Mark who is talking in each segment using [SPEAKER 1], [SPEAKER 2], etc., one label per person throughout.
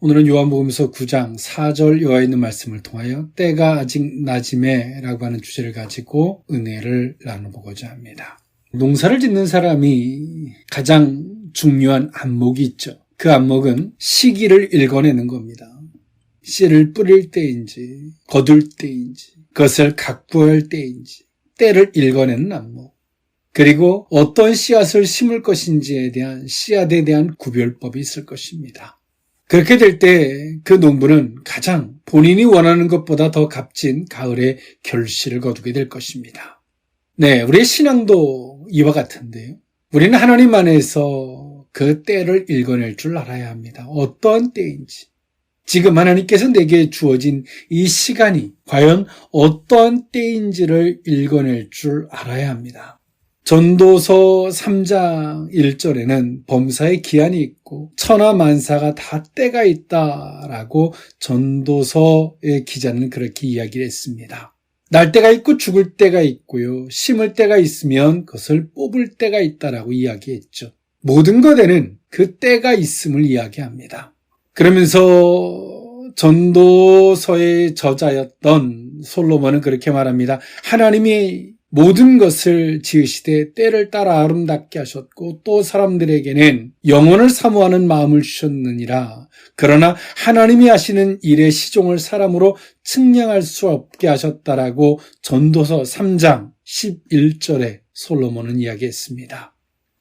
[SPEAKER 1] 오늘은 요한복음서 9장 4절 요하에 있는 말씀을 통하여 때가 아직 낮음에 라고 하는 주제를 가지고 은혜를 나눠보고자 합니다. 농사를 짓는 사람이 가장 중요한 안목이 있죠. 그 안목은 시기를 읽어내는 겁니다. 씨를 뿌릴 때인지 거둘 때인지 그것을 각부할 때인지 때를 읽어내는 안목, 그리고 어떤 씨앗을 심을 것인지에 대한 씨앗에 대한 구별법이 있을 것입니다. 그렇게 될 때 그 농부는 가장 본인이 원하는 것보다 더 값진 가을의 결실을 거두게 될 것입니다. 네, 우리의 신앙도 이와 같은데요. 우리는 하나님 안에서 그 때를 읽어낼 줄 알아야 합니다. 어떠한 때인지. 지금 하나님께서 내게 주어진 이 시간이 과연 어떠한 때인지를 읽어낼 줄 알아야 합니다. 전도서 3장 1절에는 범사의 기한이 있고 천하만사가 다 때가 있다라고 전도서의 기자는 그렇게 이야기를 했습니다. 날 때가 있고 죽을 때가 있고요. 심을 때가 있으면 그것을 뽑을 때가 있다라고 이야기했죠. 모든 것에는 그 때가 있음을 이야기합니다. 그러면서 전도서의 저자였던 솔로몬은 그렇게 말합니다. 하나님이 모든 것을 지으시되 때를 따라 아름답게 하셨고 또 사람들에게는 영원을 사모하는 마음을 주셨느니라. 그러나 하나님이 하시는 일의 시종을 사람으로 측량할 수 없게 하셨다라고 전도서 3장 11절에 솔로몬은 이야기했습니다.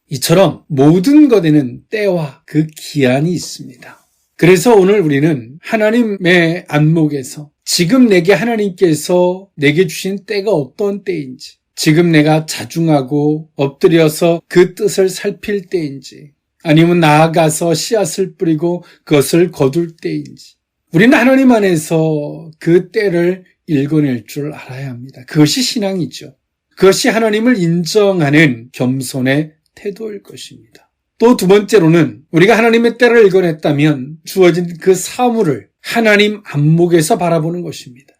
[SPEAKER 1] 이처럼 모든 것에는 때와 그 기한이 있습니다. 그래서 오늘 우리는 하나님의 안목에서 지금 내게 하나님께서 내게 주신 때가 어떤 때인지, 지금 내가 자중하고 엎드려서 그 뜻을 살필 때인지, 아니면 나아가서 씨앗을 뿌리고 그것을 거둘 때인지, 우리는 하나님 안에서 그 때를 읽어낼 줄 알아야 합니다. 그것이 신앙이죠. 그것이 하나님을 인정하는 겸손의 태도일 것입니다. 또 두 번째로는 우리가 하나님의 때를 읽어냈다면 주어진 그 사물을 하나님 안목에서 바라보는 것입니다.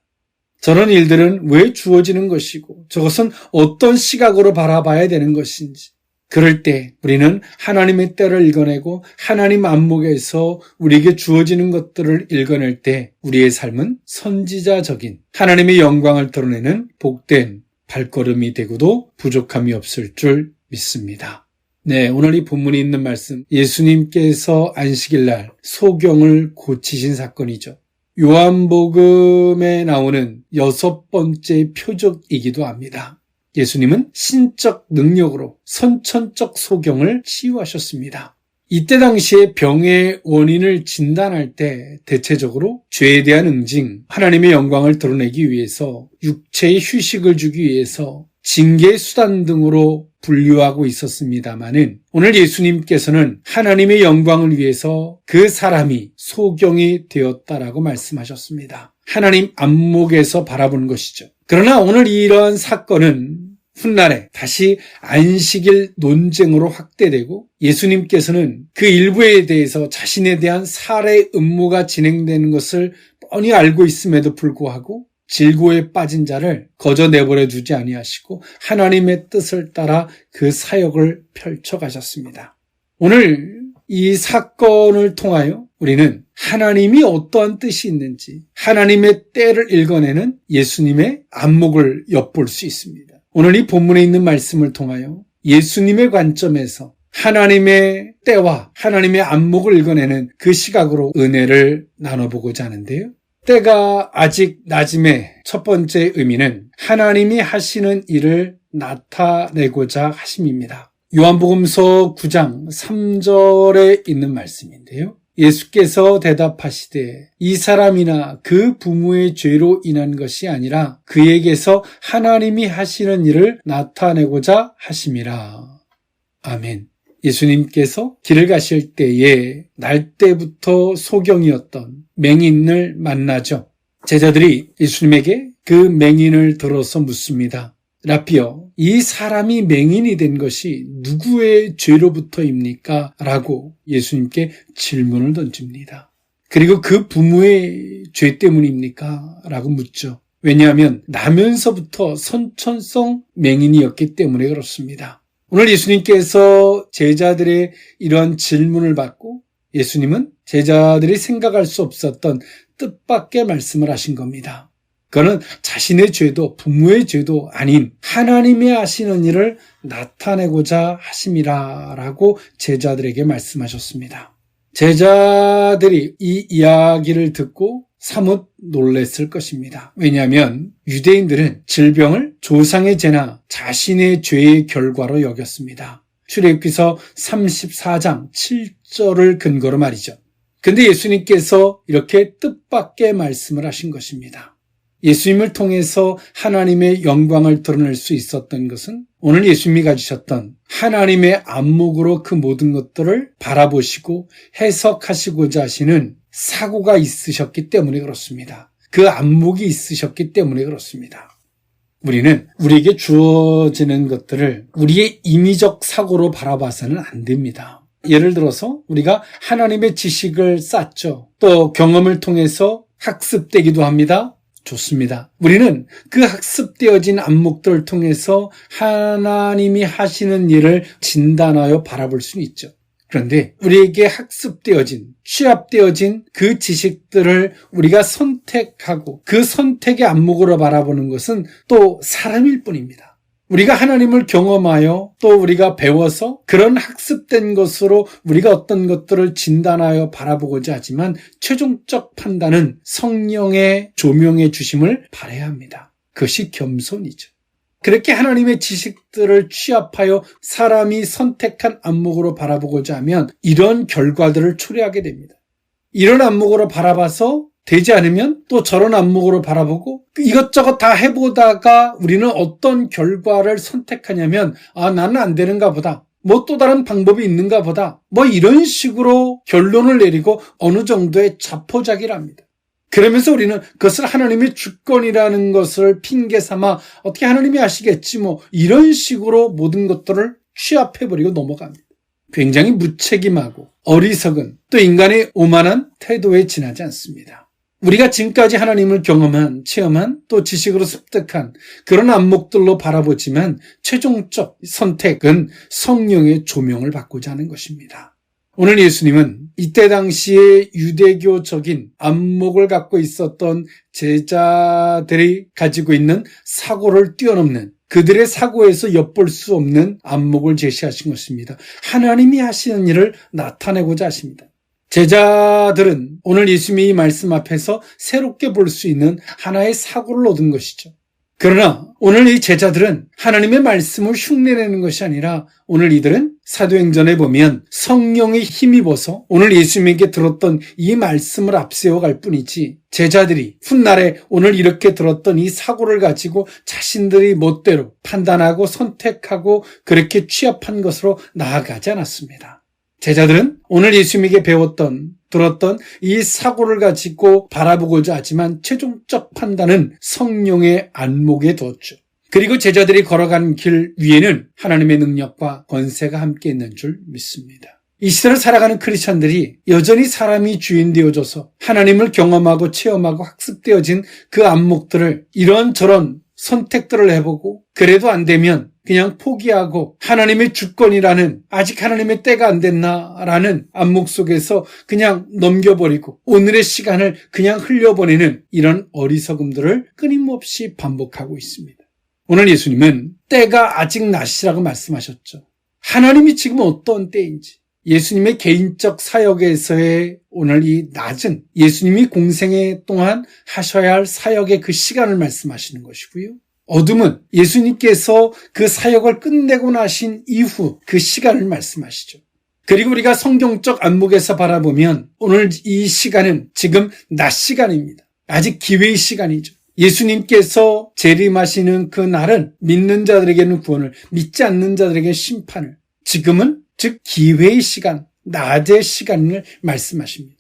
[SPEAKER 1] 저런 일들은 왜 주어지는 것이고 저것은 어떤 시각으로 바라봐야 되는 것인지, 그럴 때 우리는 하나님의 때를 읽어내고 하나님 안목에서 우리에게 주어지는 것들을 읽어낼 때 우리의 삶은 선지자적인 하나님의 영광을 드러내는 복된 발걸음이 되고도 부족함이 없을 줄 믿습니다. 네, 오늘 이 본문이 있는 말씀, 예수님께서 안식일 날 소경을 고치신 사건이죠. 요한복음에 나오는 6번째 표적이기도 합니다. 예수님은 신적 능력으로 선천적 소경을 치유하셨습니다. 이때 당시에 병의 원인을 진단할 때 대체적으로 죄에 대한 응징, 하나님의 영광을 드러내기 위해서 육체의 휴식을 주기 위해서 징계의 수단 등으로 분류하고 있었습니다마는 오늘 예수님께서는 하나님의 영광을 위해서 그 사람이 소경이 되었다라고 말씀하셨습니다. 하나님 안목에서 바라보는 것이죠. 그러나 오늘 이러한 사건은 훗날에 다시 안식일 논쟁으로 확대되고 예수님께서는 그 일부에 대해서 자신에 대한 살해 음모가 진행되는 것을 뻔히 알고 있음에도 불구하고 질고에 빠진 자를 거저 내버려 두지 아니하시고 하나님의 뜻을 따라 그 사역을 펼쳐가셨습니다. 오늘 이 사건을 통하여 우리는 하나님이 어떠한 뜻이 있는지 하나님의 때를 읽어내는 예수님의 안목을 엿볼 수 있습니다. 오늘 이 본문에 있는 말씀을 통하여 예수님의 관점에서 하나님의 때와 하나님의 안목을 읽어내는 그 시각으로 은혜를 나눠보고자 하는데요. 때가 아직 낮음의 첫 번째 의미는 하나님이 하시는 일을 나타내고자 하심입니다. 요한복음서 9장 3절에 있는 말씀인데요. 예수께서 대답하시되 이 사람이나 그 부모의 죄로 인한 것이 아니라 그에게서 하나님이 하시는 일을 나타내고자 하심이라. 아멘. 예수님께서 길을 가실 때에 날 때부터 소경이었던 맹인을 만나죠. 제자들이 예수님에게 그 맹인을 들어서 묻습니다. 라삐여, 이 사람이 맹인이 된 것이 누구의 죄로부터입니까? 라고 예수님께 질문을 던집니다. 그리고 그 부모의 죄 때문입니까? 라고 묻죠. 왜냐하면 나면서부터 선천성 맹인이었기 때문에 그렇습니다. 오늘 예수님께서 제자들의 이런 질문을 받고 예수님은 제자들이 생각할 수 없었던 뜻밖의 말씀을 하신 겁니다. 그는 자신의 죄도 부모의 죄도 아닌 하나님이 하시는 일을 나타내고자 하심이라라고 제자들에게 말씀하셨습니다. 제자들이 이 이야기를 듣고 사뭇 놀랐을 것입니다. 왜냐하면 유대인들은 질병을 조상의 죄나 자신의 죄의 결과로 여겼습니다. 출애굽기서 34장 7절을 근거로 말이죠. 근데 예수님께서 이렇게 뜻밖의 말씀을 하신 것입니다. 예수님을 통해서 하나님의 영광을 드러낼 수 있었던 것은 오늘 예수님이 가지셨던 하나님의 안목으로 그 모든 것들을 바라보시고 해석하시고자 하시는 사고가 있으셨기 때문에 그렇습니다. 그 안목이 있으셨기 때문에 그렇습니다. 우리는 우리에게 주어지는 것들을 우리의 임의적 사고로 바라봐서는 안 됩니다. 예를 들어서 우리가 하나님의 지식을 쌓죠. 또 경험을 통해서 학습되기도 합니다. 좋습니다. 우리는 그 학습되어진 안목들을 통해서 하나님이 하시는 일을 진단하여 바라볼 수는 있죠. 그런데 우리에게 학습되어진, 취합되어진 그 지식들을 우리가 선택하고 그 선택의 안목으로 바라보는 것은 또 사람일 뿐입니다. 우리가 하나님을 경험하여 또 우리가 배워서 그런 학습된 것으로 우리가 어떤 것들을 진단하여 바라보고자 하지만 최종적 판단은 성령의 조명해 주심을 바라야 합니다. 그것이 겸손이죠. 그렇게 하나님의 지식들을 취합하여 사람이 선택한 안목으로 바라보고자 하면 이런 결과들을 초래하게 됩니다. 이런 안목으로 바라봐서 되지 않으면 또 저런 안목으로 바라보고 이것저것 다 해보다가 우리는 어떤 결과를 선택하냐면 나는 안 되는가 보다. 또 다른 방법이 있는가 보다. 이런 식으로 결론을 내리고 어느 정도의 자포자기를 합니다. 그러면서 우리는 그것을 하나님의 주권이라는 것을 핑계 삼아 어떻게 하나님이 하시겠지 이런 식으로 모든 것들을 취합해버리고 넘어갑니다. 굉장히 무책임하고 어리석은 또 인간의 오만한 태도에 지나지 않습니다. 우리가 지금까지 하나님을 경험한, 체험한, 또 지식으로 습득한 그런 안목들로 바라보지만 최종적 선택은 성령의 조명을 받고자 하는 것입니다. 오늘 예수님은 이때 당시에 유대교적인 안목을 갖고 있었던 제자들이 가지고 있는 사고를 뛰어넘는 그들의 사고에서 엿볼 수 없는 안목을 제시하신 것입니다. 하나님이 하시는 일을 나타내고자 하십니다. 제자들은 오늘 예수님의 이 말씀 앞에서 새롭게 볼 수 있는 하나의 사고를 얻은 것이죠. 그러나 오늘 이 제자들은 하나님의 말씀을 흉내내는 것이 아니라 오늘 이들은 사도행전에 보면 성령에 힘입어서 오늘 예수님에게 들었던 이 말씀을 앞세워갈 뿐이지 제자들이 훗날에 오늘 이렇게 들었던 이 사고를 가지고 자신들이 멋대로 판단하고 선택하고 그렇게 취합한 것으로 나아가지 않았습니다. 제자들은 오늘 예수님에게 들었던 이 사고를 가지고 바라보고자 하지만 최종적 판단은 성령의 안목에 두었죠. 그리고 제자들이 걸어간 길 위에는 하나님의 능력과 권세가 함께 있는 줄 믿습니다. 이 시대를 살아가는 크리스찬들이 여전히 사람이 주인 되어줘서 하나님을 경험하고 체험하고 학습되어진 그 안목들을 이런저런 선택들을 해보고 그래도 안 되면 그냥 포기하고 하나님의 주권이라는 아직 하나님의 때가 안 됐나라는 안목 속에서 그냥 넘겨버리고 오늘의 시간을 그냥 흘려보내는 이런 어리석음들을 끊임없이 반복하고 있습니다. 오늘 예수님은 때가 아직 낮이라고 말씀하셨죠. 하나님이 지금 어떤 때인지 예수님의 개인적 사역에서의 오늘 이 낮은 예수님이 공생애 동안 하셔야 할 사역의 그 시간을 말씀하시는 것이고요. 어둠은 예수님께서 그 사역을 끝내고 나신 이후 그 시간을 말씀하시죠. 그리고 우리가 성경적 안목에서 바라보면 오늘 이 시간은 지금 낮 시간입니다. 아직 기회의 시간이죠. 예수님께서 재림하시는 그 날은 믿는 자들에게는 구원을, 믿지 않는 자들에게는 심판을, 지금은 즉 기회의 시간, 낮의 시간을 말씀하십니다.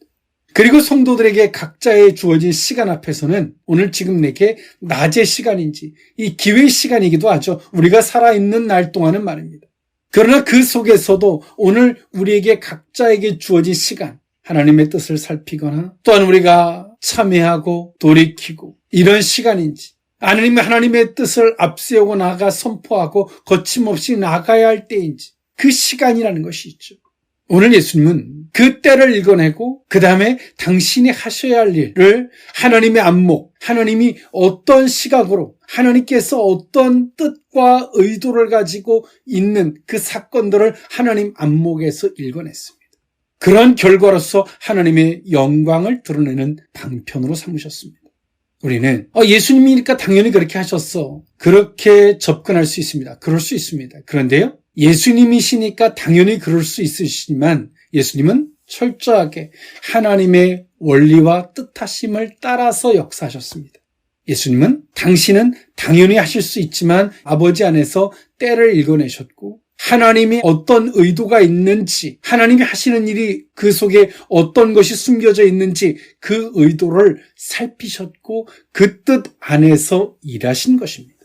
[SPEAKER 1] 그리고 성도들에게 각자의 주어진 시간 앞에서는 오늘 지금 내게 낮의 시간인지 이 기회의 시간이기도 하죠. 우리가 살아있는 날 동안은 말입니다. 그러나 그 속에서도 오늘 우리에게 각자에게 주어진 시간, 하나님의 뜻을 살피거나 또한 우리가 참회하고 돌이키고 이런 시간인지 아니면 하나님의 뜻을 앞세우고 나아가 선포하고 거침없이 나가야 할 때인지 그 시간이라는 것이 있죠. 오늘 예수님은 그 때를 읽어내고 그 다음에 당신이 하셔야 할 일을 하나님의 안목, 하나님이 어떤 시각으로 하나님께서 어떤 뜻과 의도를 가지고 있는 그 사건들을 하나님 안목에서 읽어냈습니다. 그런 결과로서 하나님의 영광을 드러내는 방편으로 삼으셨습니다. 우리는 예수님이니까 당연히 그렇게 하셨어. 그렇게 접근할 수 있습니다. 그럴 수 있습니다. 그런데요, 예수님이시니까 당연히 그럴 수 있으시지만 예수님은 철저하게 하나님의 원리와 뜻하심을 따라서 역사하셨습니다. 예수님은 당신은 당연히 하실 수 있지만 아버지 안에서 때를 읽어내셨고 하나님이 어떤 의도가 있는지, 하나님이 하시는 일이 그 속에 어떤 것이 숨겨져 있는지 그 의도를 살피셨고 그 뜻 안에서 일하신 것입니다.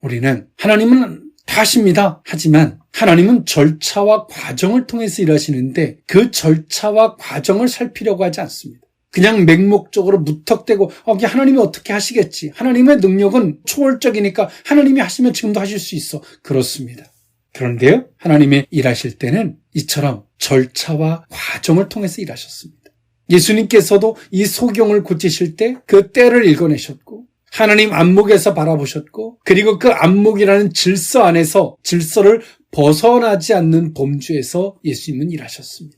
[SPEAKER 1] 우리는 하나님은 다 하십니다. 하지만 하나님은 절차와 과정을 통해서 일하시는데 그 절차와 과정을 살피려고 하지 않습니다. 그냥 맹목적으로 무턱대고 하나님이 어떻게 하시겠지. 하나님의 능력은 초월적이니까 하나님이 하시면 지금도 하실 수 있어. 그렇습니다. 그런데요, 하나님의 일하실 때는 이처럼 절차와 과정을 통해서 일하셨습니다. 예수님께서도 이 소경을 고치실 때 그 때를 읽어내셨고 하나님 안목에서 바라보셨고 그리고 그 안목이라는 질서 안에서 질서를 벗어나지 않는 범주에서 예수님은 일하셨습니다.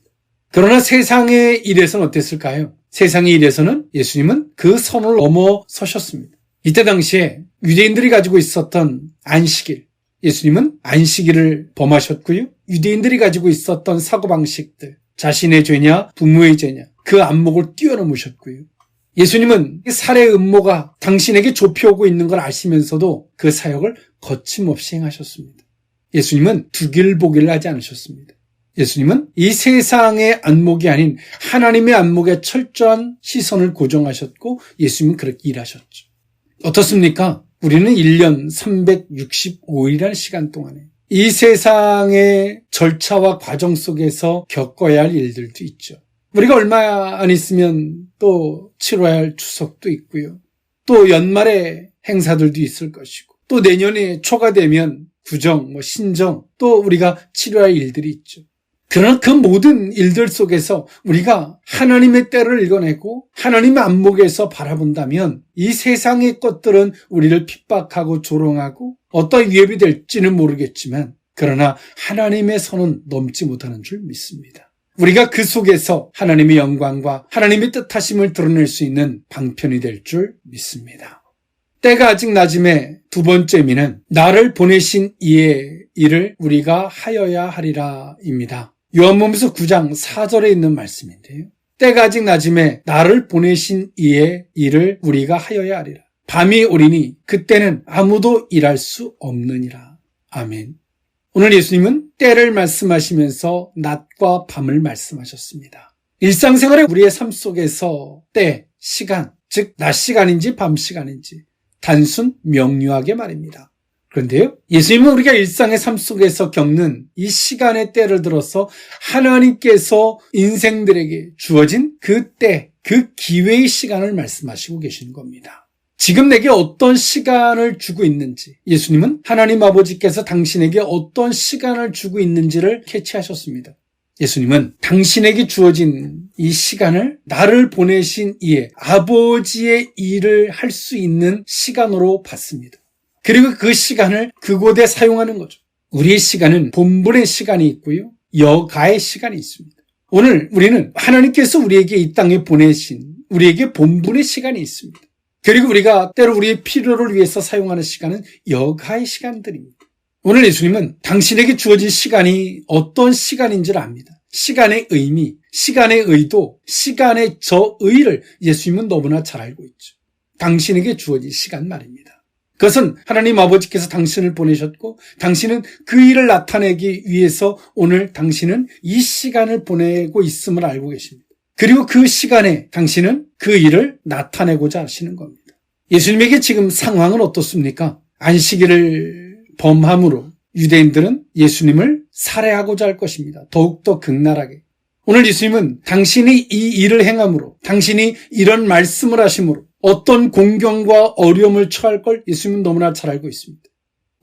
[SPEAKER 1] 그러나 세상의 일에서는 어땠을까요? 세상의 일에서는 예수님은 그 선을 넘어서셨습니다. 이때 당시에 유대인들이 가지고 있었던 안식일, 예수님은 안식일을 범하셨고요. 유대인들이 가지고 있었던 사고방식들, 자신의 죄냐 부모의 죄냐 그 안목을 뛰어넘으셨고요. 예수님은 살해 음모가 당신에게 좁혀오고 있는 걸 아시면서도 그 사역을 거침없이 행하셨습니다. 예수님은 두길보기를 하지 않으셨습니다. 예수님은 이 세상의 안목이 아닌 하나님의 안목에 철저한 시선을 고정하셨고 예수님은 그렇게 일하셨죠. 어떻습니까? 우리는 1년 365일이라는 시간 동안에 이 세상의 절차와 과정 속에서 겪어야 할 일들도 있죠. 우리가 얼마 안 있으면 또 치러야 할 추석도 있고요. 또 연말에 행사들도 있을 것이고 또 내년에 초가 되면 구정, 신정 또 우리가 치러야 할 일들이 있죠. 그러나 그 모든 일들 속에서 우리가 하나님의 때를 읽어내고 하나님의 안목에서 바라본다면 이 세상의 것들은 우리를 핍박하고 조롱하고 어떤 위협이 될지는 모르겠지만 그러나 하나님의 선은 넘지 못하는 줄 믿습니다. 우리가 그 속에서 하나님의 영광과 하나님의 뜻하심을 드러낼 수 있는 방편이 될 줄 믿습니다. 때가 아직 낮음에 두 번째 의미는 나를 보내신 이의 일을 우리가 하여야 하리라 입니다. 요한복음서 9장 4절에 있는 말씀인데요. 때가 아직 낮음에 나를 보내신 이의 일을 우리가 하여야 하리라. 밤이 오리니 그때는 아무도 일할 수 없느니라. 아멘. 오늘 예수님은 때를 말씀하시면서 낮과 밤을 말씀하셨습니다. 일상생활의 우리의 삶 속에서 때, 시간, 즉 낮 시간인지 밤 시간인지 단순 명료하게 말입니다. 그런데요, 예수님은 우리가 일상의 삶 속에서 겪는 이 시간의 때를 들어서 하나님께서 인생들에게 주어진 그 때, 그 기회의 시간을 말씀하시고 계시는 겁니다. 지금 내게 어떤 시간을 주고 있는지, 예수님은 하나님 아버지께서 당신에게 어떤 시간을 주고 있는지를 캐치하셨습니다. 예수님은 당신에게 주어진 이 시간을 나를 보내신 이의 아버지의 일을 할 수 있는 시간으로 봤습니다. 그리고 그 시간을 그곳에 사용하는 거죠. 우리의 시간은 본분의 시간이 있고요. 여가의 시간이 있습니다. 오늘 우리는 하나님께서 우리에게 이 땅에 보내신 우리에게 본분의 시간이 있습니다. 그리고 우리가 때로 우리의 필요를 위해서 사용하는 시간은 여가의 시간들입니다. 오늘 예수님은 당신에게 주어진 시간이 어떤 시간인지를 압니다. 시간의 의미, 시간의 의도, 시간의 저의를 예수님은 너무나 잘 알고 있죠. 당신에게 주어진 시간 말입니다. 그것은 하나님 아버지께서 당신을 보내셨고 당신은 그 일을 나타내기 위해서 오늘 당신은 이 시간을 보내고 있음을 알고 계십니다. 그리고 그 시간에 당신은 그 일을 나타내고자 하시는 겁니다. 예수님에게 지금 상황은 어떻습니까? 안식일을 범함으로 유대인들은 예수님을 살해하고자 할 것입니다. 더욱더 극렬하게. 오늘 예수님은 당신이 이 일을 행함으로, 당신이 이런 말씀을 하심으로 어떤 공경과 어려움을 처할 걸 예수님은 너무나 잘 알고 있습니다.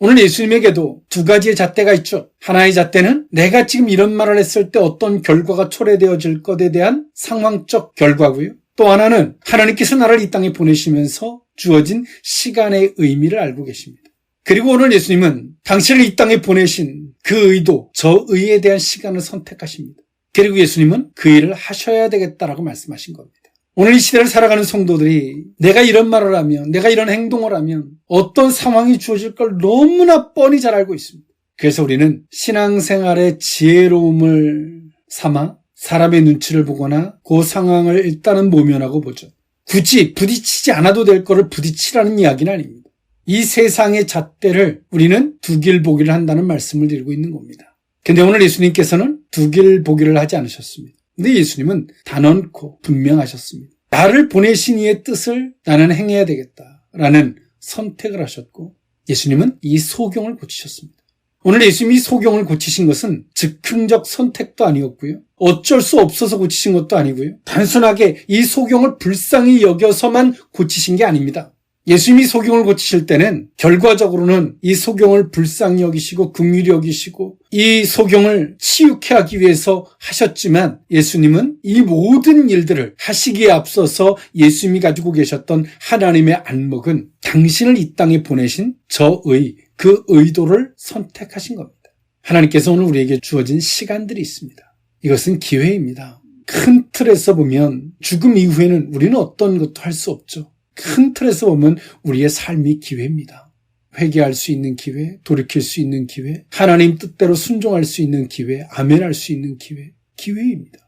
[SPEAKER 1] 오늘 예수님에게도 두 가지의 잣대가 있죠. 하나의 잣대는 내가 지금 이런 말을 했을 때 어떤 결과가 초래되어질 것에 대한 상황적 결과고요. 또 하나는 하나님께서 나를 이 땅에 보내시면서 주어진 시간의 의미를 알고 계십니다. 그리고 오늘 예수님은 당신을 이 땅에 보내신 그 의도, 저 의에 대한 시간을 선택하십니다. 그리고 예수님은 그 일을 하셔야 되겠다라고 말씀하신 겁니다. 오늘 이 시대를 살아가는 성도들이 내가 이런 말을 하면, 내가 이런 행동을 하면 어떤 상황이 주어질 걸 너무나 뻔히 잘 알고 있습니다. 그래서 우리는 신앙생활의 지혜로움을 삼아 사람의 눈치를 보거나 그 상황을 일단은 모면하고 보죠. 굳이 부딪히지 않아도 될 거를 부딪히라는 이야기는 아닙니다. 이 세상의 잣대를 우리는 두 길 보기를 한다는 말씀을 드리고 있는 겁니다. 근데 오늘 예수님께서는 두 길 보기를 하지 않으셨습니다. 근데 예수님은 단언코 분명하셨습니다. 나를 보내신 이의 뜻을 나는 행해야 되겠다라는 선택을 하셨고 예수님은 이 소경을 고치셨습니다. 오늘 예수님이 소경을 고치신 것은 즉흥적 선택도 아니었고요. 어쩔 수 없어서 고치신 것도 아니고요. 단순하게 이 소경을 불쌍히 여겨서만 고치신 게 아닙니다. 예수님이 소경을 고치실 때는 결과적으로는 이 소경을 불쌍히 여기시고 긍휼히 여기시고 이 소경을 치유케 하기 위해서 하셨지만 예수님은 이 모든 일들을 하시기에 앞서서 예수님이 가지고 계셨던 하나님의 안목은 당신을 이 땅에 보내신 저의 그 의도를 선택하신 겁니다. 하나님께서 오늘 우리에게 주어진 시간들이 있습니다. 이것은 기회입니다. 큰 틀에서 보면 죽음 이후에는 우리는 어떤 것도 할 수 없죠. 큰 틀에서 보면 우리의 삶이 기회입니다. 회개할 수 있는 기회, 돌이킬 수 있는 기회, 하나님 뜻대로 순종할 수 있는 기회, 아멘할 수 있는 기회입니다.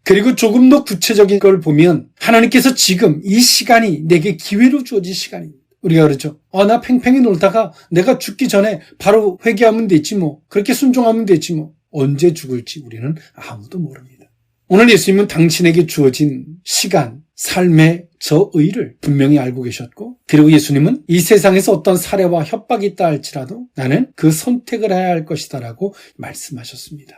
[SPEAKER 1] 그리고 조금 더 구체적인 걸 보면 하나님께서 지금 이 시간이 내게 기회로 주어진 시간입니다. 우리가 그러죠. 나 팽팽히 놀다가 내가 죽기 전에 바로 회개하면 되지 뭐. 그렇게 순종하면 되지 뭐. 언제 죽을지 우리는 아무도 모릅니다. 오늘 예수님은 당신에게 주어진 시간, 삶의 저 의를 분명히 알고 계셨고 그리고 예수님은 이 세상에서 어떤 사례와 협박이 있다 할지라도 나는 그 선택을 해야 할 것이다 라고 말씀하셨습니다.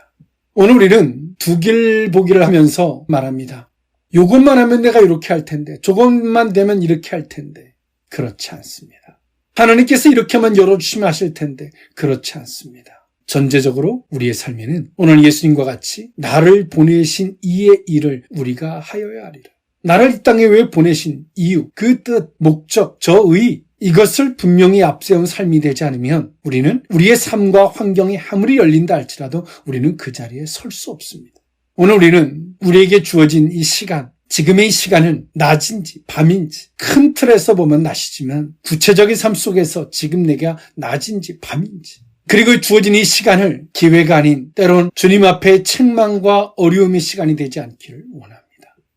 [SPEAKER 1] 오늘 우리는 두 길 보기를 하면서 말합니다. 요것만 하면 내가 이렇게 할 텐데 저것만 되면 이렇게 할 텐데 그렇지 않습니다. 하나님께서 이렇게만 열어주시면 하실 텐데 그렇지 않습니다. 전제적으로 우리의 삶에는 오늘 예수님과 같이 나를 보내신 이의 일을 우리가 하여야 하리라. 나를 이 땅에 왜 보내신 이유, 그 뜻, 목적, 저의 이것을 분명히 앞세운 삶이 되지 않으면 우리는 우리의 삶과 환경이 아무리 열린다 할지라도 우리는 그 자리에 설 수 없습니다. 오늘 우리는 우리에게 주어진 이 시간, 지금의 이 시간은 낮인지 밤인지 큰 틀에서 보면 낮이지만 구체적인 삶 속에서 지금 내가 낮인지 밤인지 그리고 주어진 이 시간을 기회가 아닌 때론 주님 앞에 책망과 어려움의 시간이 되지 않기를 원합니다.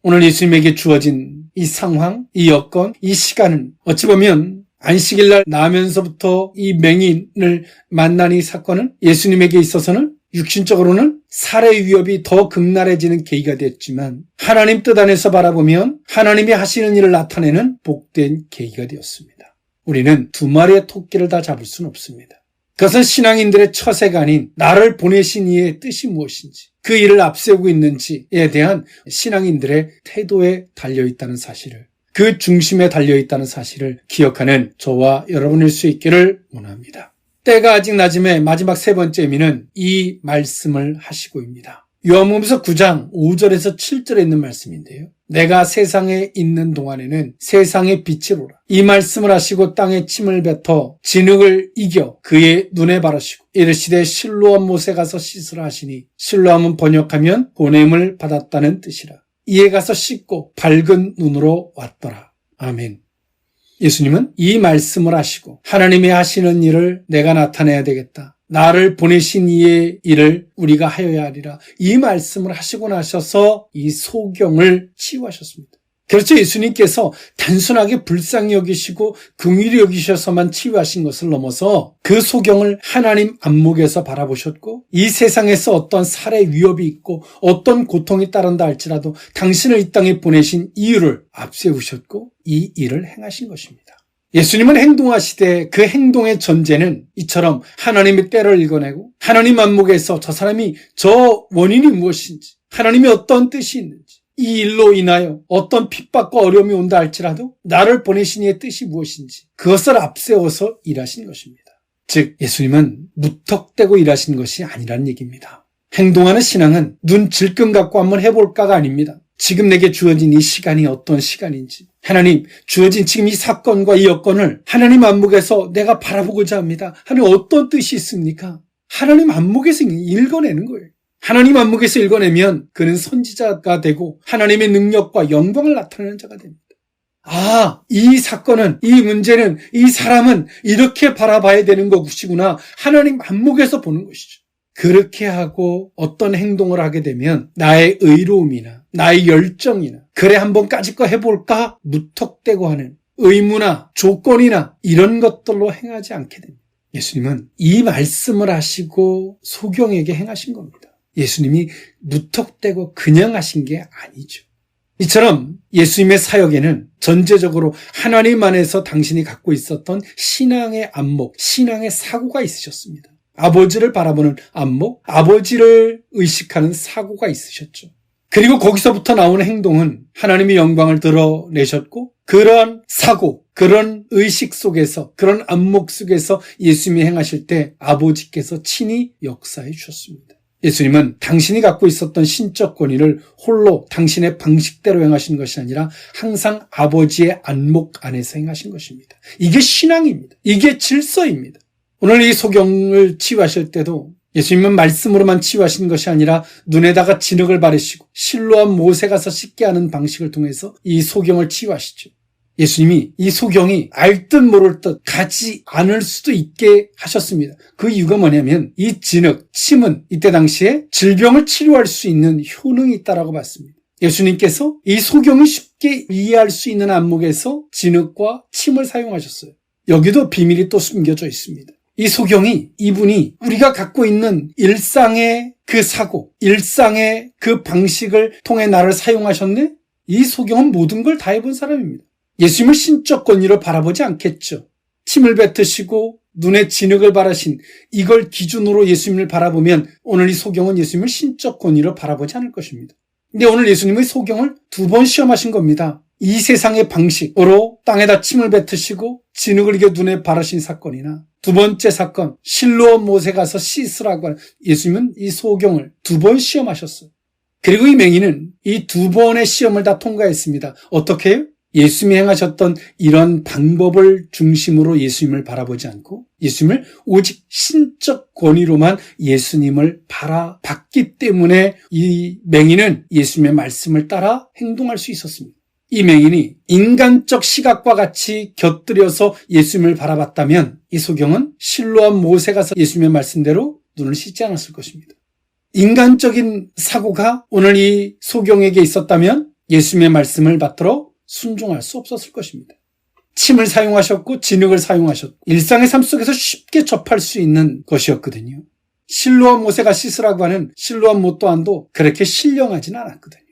[SPEAKER 1] 오늘 예수님에게 주어진 이 상황, 이 여건, 이 시간은 어찌 보면 안식일날 나면서부터 이 맹인을 만난 이 사건은 예수님에게 있어서는 육신적으로는 살해 위협이 더 극날해지는 계기가 됐지만 하나님 뜻 안에서 바라보면 하나님이 하시는 일을 나타내는 복된 계기가 되었습니다. 우리는 두 마리의 토끼를 다 잡을 수는 없습니다. 그것은 신앙인들의 처세가 아닌 나를 보내신 이의 뜻이 무엇인지 그 일을 앞세우고 있는지에 대한 신앙인들의 태도에 달려있다는 사실을 그 중심에 달려있다는 사실을 기억하는 저와 여러분일 수 있기를 원합니다. 때가 아직 낮음의 마지막 세 번째 의미는 이 말씀을 하시고입니다. 요한복음서 9장 5절에서 7절에 있는 말씀인데요. 내가 세상에 있는 동안에는 세상의 빛이로라. 이 말씀을 하시고 땅에 침을 뱉어 진흙을 이겨 그의 눈에 바르시고 이르시되 실로암 못에 가서 씻으라 하시니 실로암은 번역하면 보냄을 받았다는 뜻이라. 이에 가서 씻고 밝은 눈으로 왔더라. 아멘. 예수님은 이 말씀을 하시고 하나님이 하시는 일을 내가 나타내야 되겠다. 나를 보내신 이의 일을 우리가 하여야 하리라. 이 말씀을 하시고 나셔서 이 소경을 치유하셨습니다. 그렇죠. 예수님께서 단순하게 불쌍히 여기시고 긍휼히 여기셔서만 치유하신 것을 넘어서 그 소경을 하나님 안목에서 바라보셨고 이 세상에서 어떤 살해 위협이 있고 어떤 고통이 따른다 할지라도 당신을 이 땅에 보내신 이유를 앞세우셨고 이 일을 행하신 것입니다. 예수님은 행동하시되 그 행동의 전제는 이처럼 하나님의 때를 읽어내고 하나님 안목에서 저 사람이 저 원인이 무엇인지 하나님의 어떤 뜻이 있는지 이 일로 인하여 어떤 핍박과 어려움이 온다 할지라도 나를 보내신 이의 뜻이 무엇인지 그것을 앞세워서 일하신 것입니다. 즉 예수님은 무턱대고 일하신 것이 아니라는 얘기입니다. 행동하는 신앙은 눈 질끈 갖고 한번 해볼까가 아닙니다. 지금 내게 주어진 이 시간이 어떤 시간인지, 하나님 주어진 지금 이 사건과 이 여건을 하나님 안목에서 내가 바라보고자 합니다. 하나님 어떤 뜻이 있습니까? 하나님 안목에서 읽어내는 거예요. 하나님 안목에서 읽어내면 그는 선지자가 되고 하나님의 능력과 영광을 나타내는 자가 됩니다. 이 사건은, 이 문제는, 이 사람은 이렇게 바라봐야 되는 것이구나. 하나님 안목에서 보는 것이죠. 그렇게 하고 어떤 행동을 하게 되면 나의 의로움이나 나의 열정이나 그래 한번 까짓거 해볼까 무턱대고 하는 의무나 조건이나 이런 것들로 행하지 않게 됩니다. 예수님은 이 말씀을 하시고 소경에게 행하신 겁니다. 예수님이 무턱대고 그냥 하신 게 아니죠. 이처럼 예수님의 사역에는 전제적으로 하나님 안에서 당신이 갖고 있었던 신앙의 안목, 신앙의 사고가 있으셨습니다. 아버지를 바라보는 안목, 아버지를 의식하는 사고가 있으셨죠. 그리고 거기서부터 나오는 행동은 하나님의 영광을 드러내셨고 그런 사고, 그런 의식 속에서, 그런 안목 속에서 예수님이 행하실 때 아버지께서 친히 역사해 주셨습니다. 예수님은 당신이 갖고 있었던 신적 권위를 홀로 당신의 방식대로 행하신 것이 아니라 항상 아버지의 안목 안에서 행하신 것입니다. 이게 신앙입니다. 이게 질서입니다. 오늘 이 소경을 치유하실 때도 예수님은 말씀으로만 치유하신 것이 아니라 눈에다가 진흙을 바르시고 실로암 못에 가서 씻게 하는 방식을 통해서 이 소경을 치유하시죠. 예수님이 이 소경이 알 듯 모를 듯 가지 않을 수도 있게 하셨습니다. 그 이유가 뭐냐면 이 진흙, 침은 이때 당시에 질병을 치료할 수 있는 효능이 있다라고 봤습니다. 예수님께서 이 소경이 쉽게 이해할 수 있는 안목에서 진흙과 침을 사용하셨어요. 여기도 비밀이 또 숨겨져 있습니다. 이 소경이, 이분이 우리가 갖고 있는 일상의 그 사고, 일상의 그 방식을 통해 나를 사용하셨네? 이 소경은 모든 걸 다 해본 사람입니다. 예수님을 신적 권위로 바라보지 않겠죠. 침을 뱉으시고 눈에 진흙을 바르신 이걸 기준으로 예수님을 바라보면 오늘 이 소경은 예수님을 신적 권위로 바라보지 않을 것입니다. 근데 오늘 예수님의 소경을 2번 시험하신 겁니다. 이 세상의 방식으로 땅에다 침을 뱉으시고 진흙을 이겨 눈에 바르신 사건이나 두 번째 사건, 실로암 못에 가서 씻으라고 하는 예수님은 이 소경을 2번 시험하셨어요. 그리고 이 맹인은 이 2번의 시험을 다 통과했습니다. 어떻게 해요? 예수님이 행하셨던 이런 방법을 중심으로 예수님을 바라보지 않고 예수님을 오직 신적 권위로만 예수님을 바라봤기 때문에 이 맹인은 예수님의 말씀을 따라 행동할 수 있었습니다. 이 맹인이 인간적 시각과 같이 곁들여서 예수님을 바라봤다면 이 소경은 실로암 못에 가서 예수님의 말씀대로 눈을 씻지 않았을 것입니다. 인간적인 사고가 오늘 이 소경에게 있었다면 예수님의 말씀을 받들어 순종할 수 없었을 것입니다. 침을 사용하셨고 진흙을 사용하셨고 일상의 삶 속에서 쉽게 접할 수 있는 것이었거든요. 실로암 못에 가 씻으라고 하는 실로암 못 또한도 그렇게 신령하지는 않았거든요.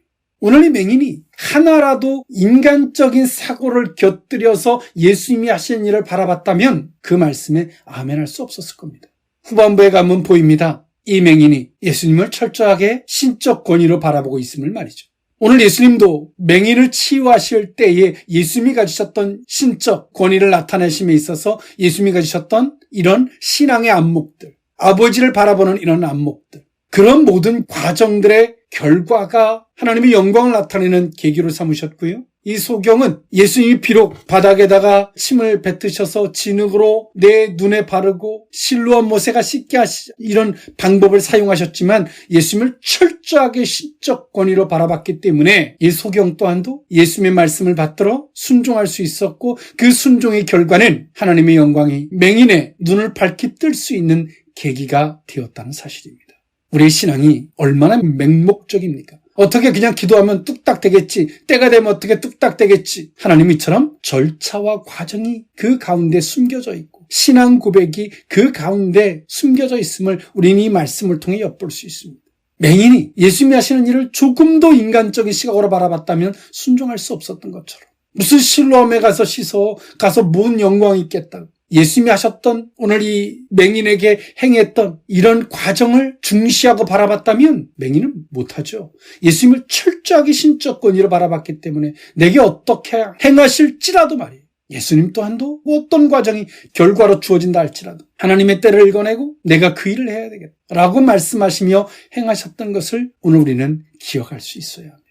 [SPEAKER 1] 오늘 이 맹인이 하나라도 인간적인 사고를 곁들여서 예수님이 하신 일을 바라봤다면 그 말씀에 아멘할 수 없었을 겁니다. 후반부에 가면 보입니다. 이 맹인이 예수님을 철저하게 신적 권위로 바라보고 있음을 말이죠. 오늘 예수님도 맹인을 치유하실 때에 예수님이 가지셨던 신적 권위를 나타내심에 있어서 예수님이 가지셨던 이런 신앙의 안목들, 아버지를 바라보는 이런 안목들, 그런 모든 과정들의 결과가 하나님의 영광을 나타내는 계기로 삼으셨고요. 이 소경은 예수님이 비록 바닥에다가 침을 뱉으셔서 진흙으로 내 눈에 바르고 실로암 못에 가 씻게 하시 이런 방법을 사용하셨지만 예수님을 철저하게 신적 권위로 바라봤기 때문에 이 소경 또한도 예수님의 말씀을 받들어 순종할 수 있었고 그 순종의 결과는 하나님의 영광이 맹인의 눈을 밝히 뜰 수 있는 계기가 되었다는 사실입니다. 우리의 신앙이 얼마나 맹목적입니까? 어떻게 그냥 기도하면 뚝딱 되겠지. 때가 되면 어떻게 뚝딱 되겠지. 하나님 이처럼 절차와 과정이 그 가운데 숨겨져 있고 신앙 고백이 그 가운데 숨겨져 있음을 우리는 이 말씀을 통해 엿볼 수 있습니다. 맹인이 예수님이 하시는 일을 조금 더 인간적인 시각으로 바라봤다면 순종할 수 없었던 것처럼 무슨 실로암에 가서 씻어 가서 뭔 영광이 있겠다. 예수님이 하셨던 오늘 이 맹인에게 행했던 이런 과정을 중시하고 바라봤다면 맹인은 못하죠. 예수님을 철저하게 신적 권위로 바라봤기 때문에 내게 어떻게 행하실지라도 말이에요. 예수님 또한도 어떤 과정이 결과로 주어진다 할지라도 하나님의 때를 읽어내고 내가 그 일을 해야 되겠다 라고 말씀하시며 행하셨던 것을 오늘 우리는 기억할 수 있어야 합니다.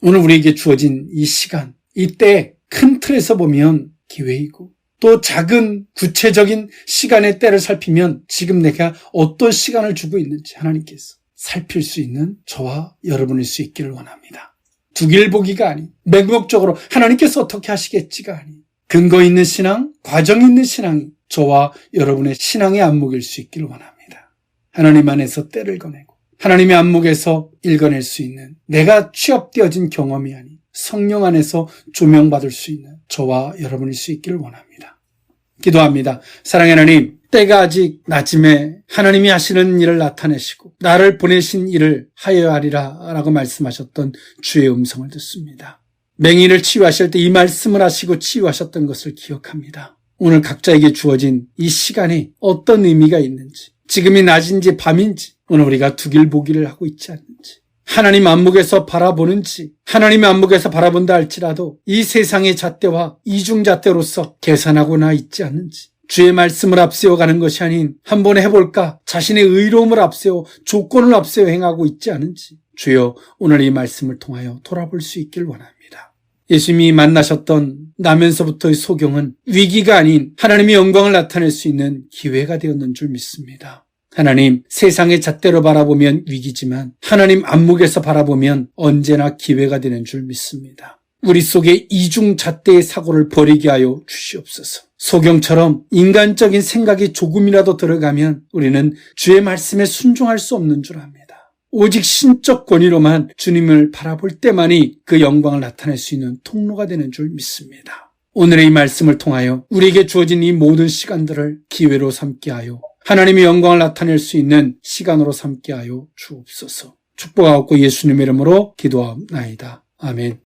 [SPEAKER 1] 오늘 우리에게 주어진 이 시간, 이때 큰 틀에서 보면 기회이고 또 작은 구체적인 시간의 때를 살피면 지금 내가 어떤 시간을 주고 있는지 하나님께서 살필 수 있는 저와 여러분일 수 있기를 원합니다. 두길보기가 아닌 맹목적으로 하나님께서 어떻게 하시겠지가 아닌 근거 있는 신앙, 과정 있는 신앙이 저와 여러분의 신앙의 안목일 수 있기를 원합니다. 하나님 안에서 때를 거내고 하나님의 안목에서 읽어낼 수 있는 내가 취업되어진 경험이 아닌 성령 안에서 조명받을 수 있는 저와 여러분일 수 있기를 원합니다. 기도합니다. 사랑의 하나님, 때가 아직 낮음에 하나님이 하시는 일을 나타내시고 나를 보내신 일을 하여야 하리라 라고 말씀하셨던 주의 음성을 듣습니다. 맹인을 치유하실 때 이 말씀을 하시고 치유하셨던 것을 기억합니다. 오늘 각자에게 주어진 이 시간이 어떤 의미가 있는지, 지금이 낮인지 밤인지, 오늘 우리가 두길보기를 하고 있지 않는지, 하나님 안목에서 바라보는지, 하나님의 안목에서 바라본다 할지라도 이 세상의 잣대와 이중잣대로서 계산하고나 있지 않는지, 주의 말씀을 앞세워가는 것이 아닌 한번 해볼까 자신의 의로움을 앞세워 조건을 앞세워 행하고 있지 않은지 주여 오늘 이 말씀을 통하여 돌아볼 수 있길 원합니다. 예수님이 만나셨던 나면서부터의 소경은 위기가 아닌 하나님의 영광을 나타낼 수 있는 기회가 되었는 줄 믿습니다. 하나님, 세상의 잣대로 바라보면 위기지만 하나님 안목에서 바라보면 언제나 기회가 되는 줄 믿습니다. 우리 속에 이중잣대의 사고를 버리게 하여 주시옵소서. 소경처럼 인간적인 생각이 조금이라도 들어가면 우리는 주의 말씀에 순종할 수 없는 줄 압니다. 오직 신적 권위로만 주님을 바라볼 때만이 그 영광을 나타낼 수 있는 통로가 되는 줄 믿습니다. 오늘의 이 말씀을 통하여 우리에게 주어진 이 모든 시간들을 기회로 삼게 하여 하나님의 영광을 나타낼 수 있는 시간으로 삼게 하여 주옵소서. 축복하옵고 예수님의 이름으로 기도하옵나이다. 아멘.